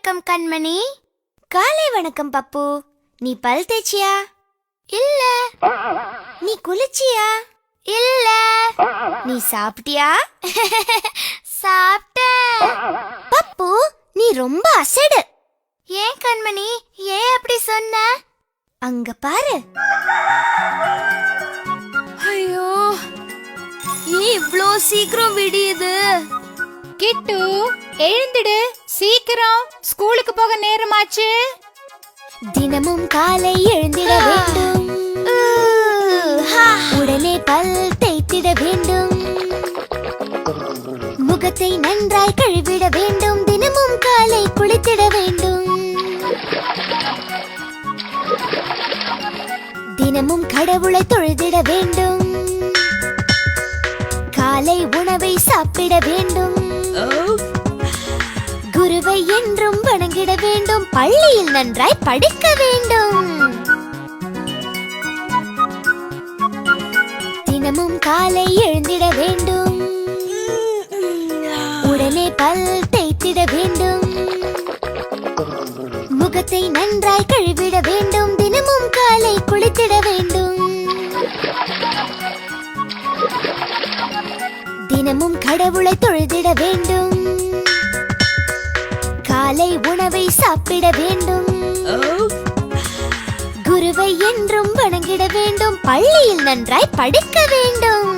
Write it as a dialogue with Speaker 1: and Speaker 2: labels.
Speaker 1: வணக்கம் கண்மணி. காலை வணக்கம் பப்பு. நீ பல் தேய்ச்சியா? இல்ல. நீ குளிச்சியா? இல்ல. நீ சாப்பிட்டியா? சாப்பிட்டேன். பப்பு, நீ ரொம்ப அசடு. ஏன் கண்மணி, ஏன் அப்படி சொன்ன? அங்க பாரு. ஐயோ, ஏன் இவ்ளோ சீக்கிரம் விடியுது?
Speaker 2: கிட்டு, எழுந்திடு, சீக்கிரம் ஸ்கூலுக்கு போக நேரமாச்சு.
Speaker 1: தினமும் காலை எழுந்திட வேண்டும், உடனே பல் தேய்த்திட வேண்டும், முகத்தை நன்றாய் கழுவிட வேண்டும், தினமும் காலை குளித்திட வேண்டும், தினமும் கடவுளை தொழுதிட வேண்டும், காலை உணவை சாப்பிட வேண்டும், குருவை என்றும் வணங்கிட வேண்டும், பள்ளியில் நன்றாய் படிக்க வேண்டும், தினமும் காலை எழுந்திட வேண்டும், உடனே பல் தேய்த்திட வேண்டும், முகத்தை நன்றாய் கழுவிட வேண்டும், தினமும் காலை குளித்திட வேண்டும், தினமும் கடவுளை தொழுதிட வேண்டும், காலை உணவை சாப்பிட வேண்டும், குருவை என்றும் வணங்கிட வேண்டும், பள்ளியில் நன்றாய் படிக்க வேண்டும்.